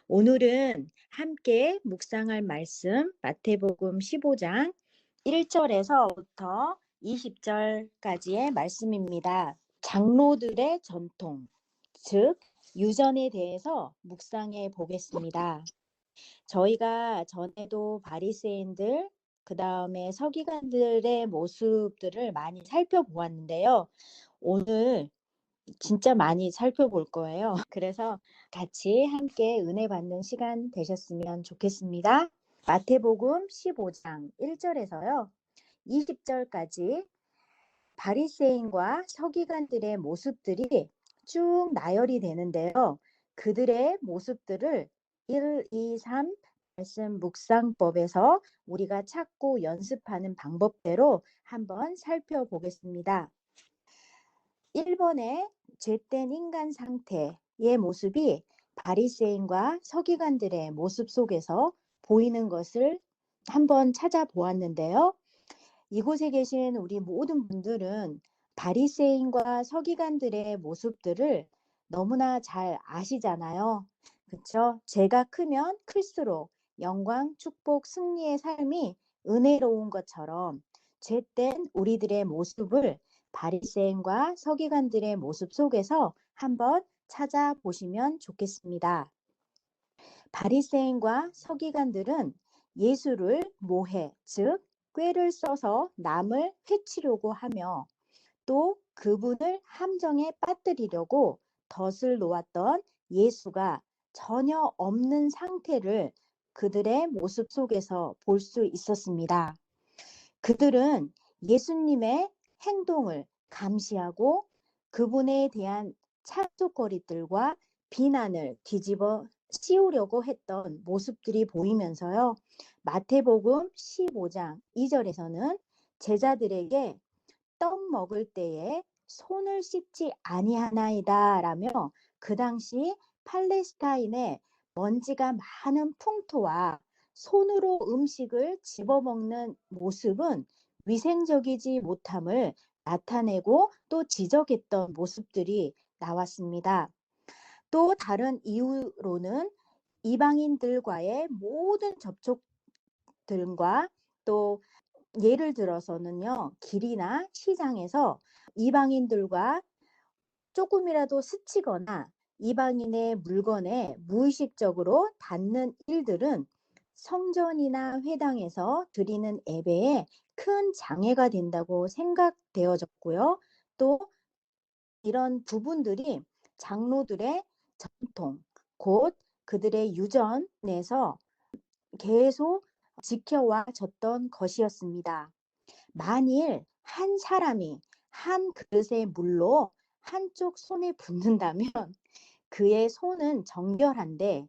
오늘은 함께 묵상할 말씀 마태복음 15장 1절에서부터 20절까지의 말씀입니다. 장로들의 전통, 즉 유전에 대해서 묵상해 보겠습니다. 저희가 전에도 바리새인들, 그 다음에 서기관들의 모습들을 많이 살펴보았는데요. 오늘 진짜 많이 살펴볼 거예요. 그래서 같이 함께 은혜 받는 시간 되셨으면 좋겠습니다. 마태복음 15장 1절에서요. 20절까지 바리새인과 서기관들의 모습들이 쭉 나열이 되는데요. 그들의 모습들을 1, 2, 3 말씀 묵상법에서 우리가 찾고 연습하는 방법대로 한번 살펴보겠습니다. 1번의 죄된 인간 상태의 모습이 바리새인과 서기관들의 모습 속에서 보이는 것을 한번 찾아보았는데요. 이곳에 계신 우리 모든 분들은 바리새인과 서기관들의 모습들을 너무나 잘 아시잖아요. 그렇죠? 죄가 크면 클수록 영광, 축복, 승리의 삶이 은혜로운 것처럼 죄된 우리들의 모습을 바리새인과 서기관들의 모습 속에서 한번 찾아보시면 좋겠습니다. 바리새인과 서기관들은 예수를 모해, 즉 꾀를 써서 남을 해치려고 하며 또 그분을 함정에 빠뜨리려고 덫을 놓았던 예수가 전혀 없는 상태를 그들의 모습 속에서 볼 수 있었습니다. 그들은 예수님의 행동을 감시하고 그분에 대한 참속거리들과 비난을 뒤집어 씌우려고 했던 모습들이 보이면서요. 마태복음 15장 2절에서는 제자들에게 떡 먹을 때에 손을 씻지 아니하나이다 라며 그 당시 팔레스타인의 먼지가 많은 풍토와 손으로 음식을 집어먹는 모습은 위생적이지 못함을 나타내고 또 지적했던 모습들이 나왔습니다. 또 다른 이유로는 이방인들과의 모든 접촉들과 또 예를 들어서는요, 길이나 시장에서 이방인들과 조금이라도 스치거나 이방인의 물건에 무의식적으로 닿는 일들은 성전이나 회당에서 드리는 예배에 큰 장애가 된다고 생각되어졌고요. 또 이런 부분들이 장로들의 전통, 곧 그들의 유전에서 계속 지켜와졌던 것이었습니다. 만일 한 사람이 한 그릇의 물로 한쪽 손에 붓는다면 그의 손은 정결한데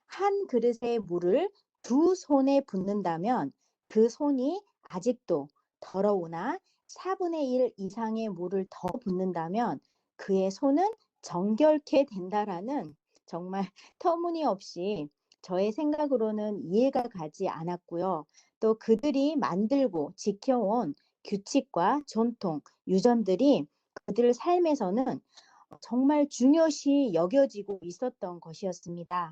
한 그릇의 물을 두 손에 붓는다면 그 손이 아직도 더러우나 4분의 1 이상의 물을 더 붓는다면 그의 손은 정결케 된다라는 정말 터무니없이 저의 생각으로는 이해가 가지 않았고요. 또 그들이 만들고 지켜온 규칙과 전통, 유전들이 그들 삶에서는 정말 중요시 여겨지고 있었던 것이었습니다.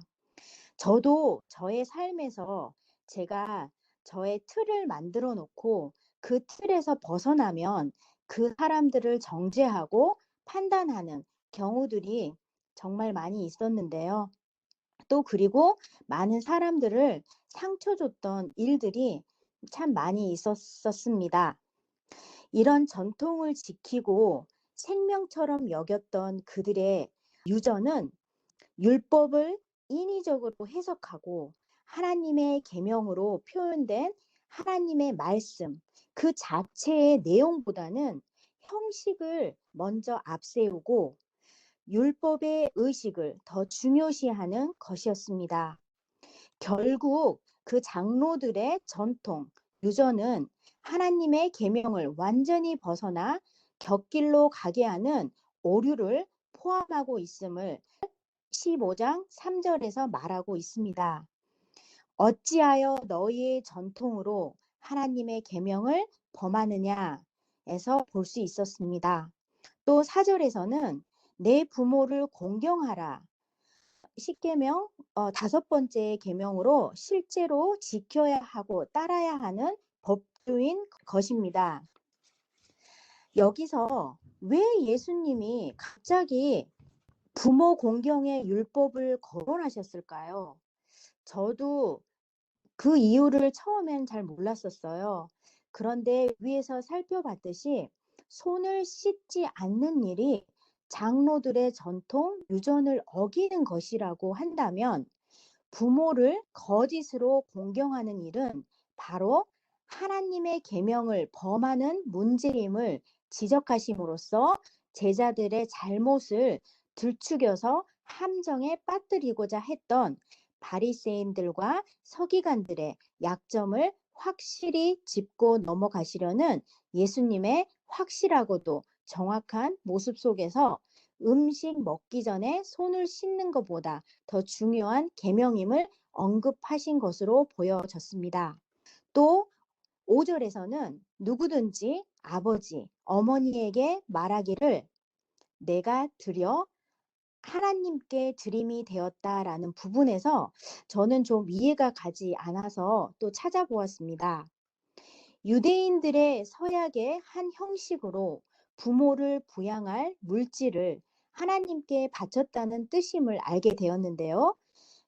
저도 저의 삶에서 제가 저의 틀을 만들어 놓고 그 틀에서 벗어나면 그 사람들을 정죄하고 판단하는 경우들이 정말 많이 있었는데요. 또 그리고 많은 사람들을 상처 줬던 일들이 참 많이 있었습니다. 이런 전통을 지키고 생명처럼 여겼던 그들의 유전은 율법을 인위적으로 해석하고 하나님의 계명으로 표현된 하나님의 말씀 그 자체의 내용보다는 형식을 먼저 앞세우고 율법의 의식을 더 중요시하는 것이었습니다. 결국 그 장로들의 전통, 유전은 하나님의 계명을 완전히 벗어나 곁길로 가게 하는 오류를 포함하고 있음을 15장 3절에서 말하고 있습니다. 어찌하여 너희의 전통으로 하나님의 계명을 범하느냐에서 볼 수 있었습니다. 또 4절에서는 내 부모를 공경하라. 십계명 다섯 번째 계명으로 실제로 지켜야 하고 따라야 하는 법규인 것입니다. 여기서 왜 예수님이 갑자기 부모 공경의 율법을 거론하셨을까요? 저도 그 이유를 처음엔 잘 몰랐었어요. 그런데 위에서 살펴봤듯이 손을 씻지 않는 일이 장로들의 전통 유전을 어기는 것이라고 한다면 부모를 거짓으로 공경하는 일은 바로 하나님의 계명을 범하는 문제임을 지적하심으로써 제자들의 잘못을 들추겨서 함정에 빠뜨리고자 했던 바리새인들과 서기관들의 약점을 확실히 짚고 넘어가시려는 예수님의 확실하고도 정확한 모습 속에서 음식 먹기 전에 손을 씻는 것보다 더 중요한 계명임을 언급하신 것으로 보여졌습니다. 또 5절에서는 누구든지 아버지, 어머니에게 말하기를 내가 드려 하나님께 드림이 되었다라는 부분에서 저는 좀 이해가 가지 않아서 또 찾아보았습니다. 유대인들의 서약의 한 형식으로 부모를 부양할 물질을 하나님께 바쳤다는 뜻임을 알게 되었는데요.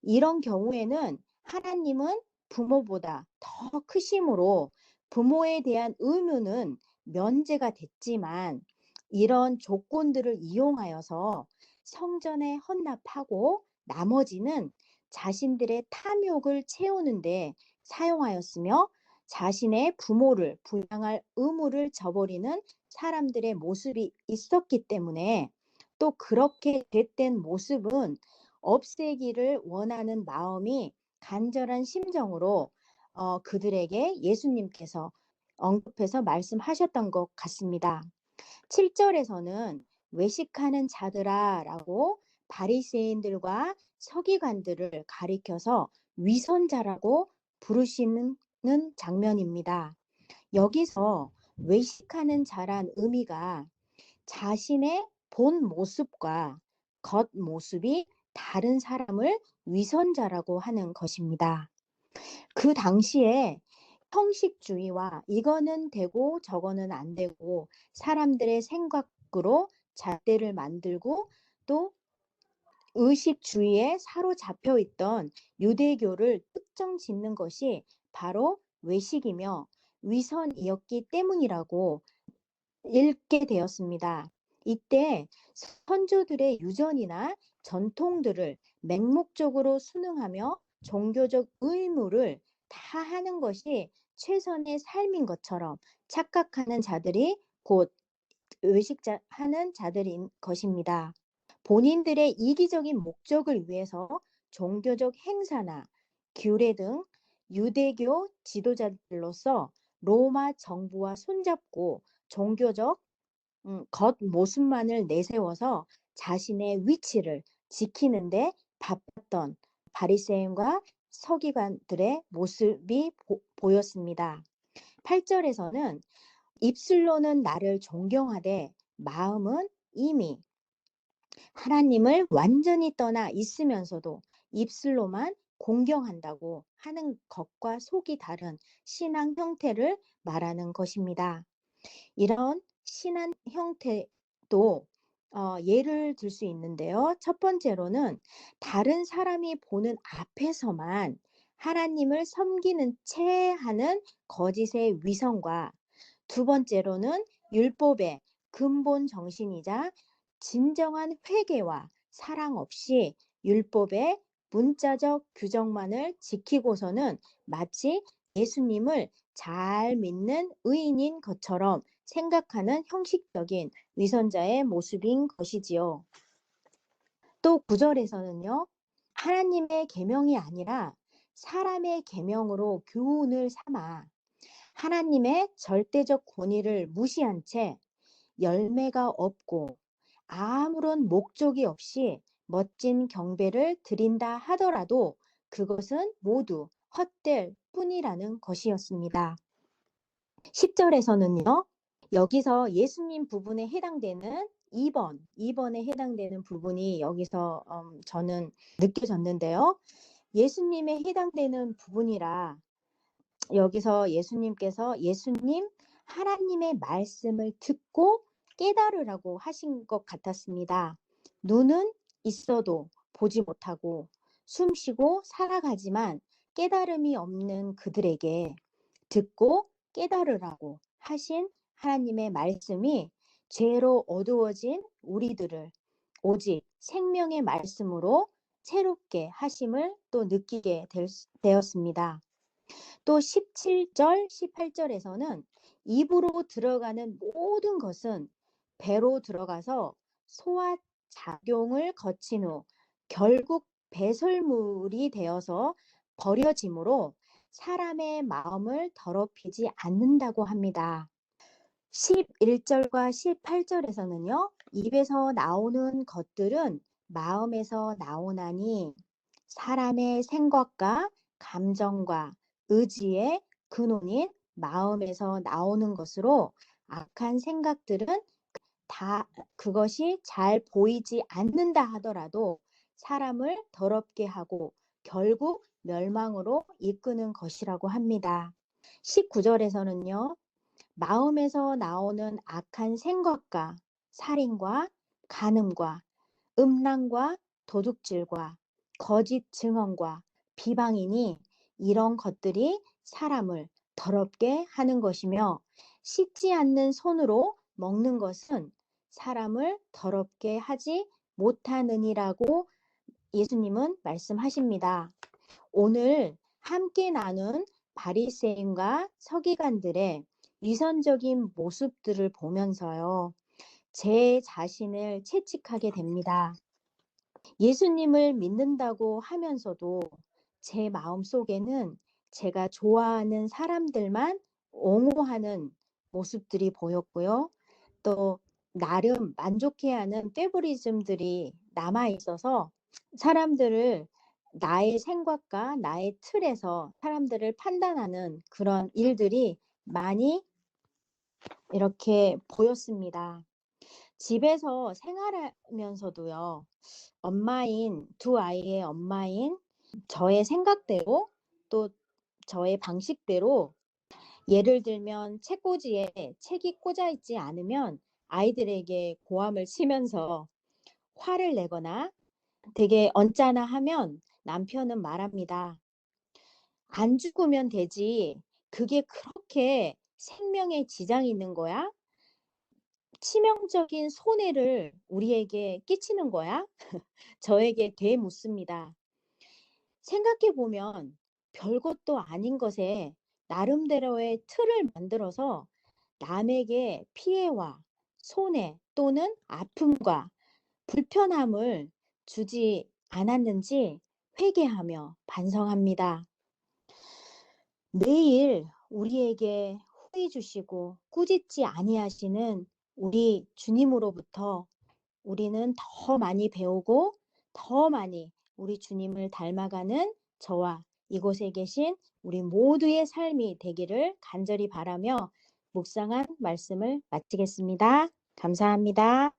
이런 경우에는 하나님은 부모보다 더 크심으로 부모에 대한 의무는 면제가 됐지만 이런 조건들을 이용하여서 성전에 헌납하고 나머지는 자신들의 탐욕을 채우는데 사용하였으며 자신의 부모를 부양할 의무를 저버리는 사람들의 모습이 있었기 때문에 또 그렇게 됐던 모습은 없애기를 원하는 마음이 간절한 심정으로 그들에게 예수님께서 언급해서 말씀하셨던 것 같습니다. 7절에서는 외식하는 자들아라고 바리새인들과 서기관들을 가리켜서 위선자라고 부르시는 장면입니다. 여기서 외식하는 자란 의미가 자신의 본 모습과 겉 모습이 다른 사람을 위선자라고 하는 것입니다. 그 당시에 형식주의와 이거는 되고 저거는 안 되고 사람들의 생각으로 잣대를 만들고 또 의식주의에 사로잡혀 있던 유대교를 특정 짓는 것이 바로 외식이며 위선이었기 때문이라고 읽게 되었습니다. 이때 선조들의 유전이나 전통들을 맹목적으로 순응하며 종교적 의무를 다하는 것이 최선의 삶인 것처럼 착각하는 자들이 곧 의식하는 자들인 것입니다. 본인들의 이기적인 목적을 위해서 종교적 행사나 규례 등 유대교 지도자들로서 로마 정부와 손잡고 종교적 겉모습만을 내세워서 자신의 위치를 지키는데 바빴던 바리새인과 서기관들의 모습이 보였습니다. 8절에서는 입술로는 나를 존경하되 마음은 이미 하나님을 완전히 떠나 있으면서도 입술로만 공경한다고 하는 것과 속이 다른 신앙 형태를 말하는 것입니다. 이런 신앙 형태도 예를 들 수 있는데요. 첫 번째로는 다른 사람이 보는 앞에서만 하나님을 섬기는 채 하는 거짓의 위선과 두 번째로는 율법의 근본 정신이자 진정한 회개와 사랑 없이 율법의 문자적 규정만을 지키고서는 마치 예수님을 잘 믿는 의인인 것처럼 생각하는 형식적인 위선자의 모습인 것이지요. 또 9절에서는요. 하나님의 계명이 아니라 사람의 계명으로 교훈을 삼아 하나님의 절대적 권위를 무시한 채 열매가 없고 아무런 목적이 없이 멋진 경배를 드린다 하더라도 그것은 모두 헛될 뿐이라는 것이었습니다. 10절에서는요. 여기서 예수님 부분에 해당되는 2번에 해당되는 부분이 여기서 저는 느껴졌는데요. 예수님에 해당되는 부분이라 여기서 예수님 하나님의 말씀을 듣고 깨달으라고 하신 것 같았습니다. 눈은 있어도 보지 못하고 숨쉬고 살아가지만 깨달음이 없는 그들에게 듣고 깨달으라고 하신 하나님의 말씀이 죄로 어두워진 우리들을 오직 생명의 말씀으로 새롭게 하심을 또 느끼게 되었습니다. 또 17절, 18절에서는 입으로 들어가는 모든 것은 배로 들어가서 소화 작용을 거친 후 결국 배설물이 되어서 버려지므로 사람의 마음을 더럽히지 않는다고 합니다. 11절과 18절에서는요. 입에서 나오는 것들은 마음에서 나오나니 사람의 생각과 감정과 의지의 근원인 마음에서 나오는 것으로 악한 생각들은 다 그것이 잘 보이지 않는다 하더라도 사람을 더럽게 하고 결국 멸망으로 이끄는 것이라고 합니다. 19절에서는요. 마음에서 나오는 악한 생각과 살인과 간음과 음란과 도둑질과 거짓 증언과 비방이니 이런 것들이 사람을 더럽게 하는 것이며 씻지 않는 손으로 먹는 것은 사람을 더럽게 하지 못하느니라고 예수님은 말씀하십니다. 오늘 함께 나눈 바리새인과 서기관들의 위선적인 모습들을 보면서요. 제 자신을 채찍하게 됩니다. 예수님을 믿는다고 하면서도 제 마음속에는 제가 좋아하는 사람들만 옹호하는 모습들이 보였고요. 또 나름 만족해하는 페보리즘들이 남아 있어서 사람들을 나의 생각과 나의 틀에서 사람들을 판단하는 그런 일들이 많이 이렇게 보였습니다. 집에서 생활하면서도요. 두 아이의 엄마인 저의 생각대로 또 저의 방식대로 예를 들면 책꽂이에 책이 꽂아 있지 않으면 아이들에게 고함을 치면서 화를 내거나 되게 언짢아 하면 남편은 말합니다. 안 죽으면 되지. 그게 그렇게 생명에 지장이 있는 거야? 치명적인 손해를 우리에게 끼치는 거야? 저에게 되묻습니다. 생각해 보면 별것도 아닌 것에 나름대로의 틀을 만들어서 남에게 피해와 손해 또는 아픔과 불편함을 주지 않았는지 회개하며 반성합니다. 매일 우리에게 후히 주시고 꾸짖지 아니하시는 우리 주님으로부터 우리는 더 많이 배우고 더 많이 우리 주님을 닮아가는 저와 이곳에 계신 우리 모두의 삶이 되기를 간절히 바라며 묵상한 말씀을 마치겠습니다. 감사합니다.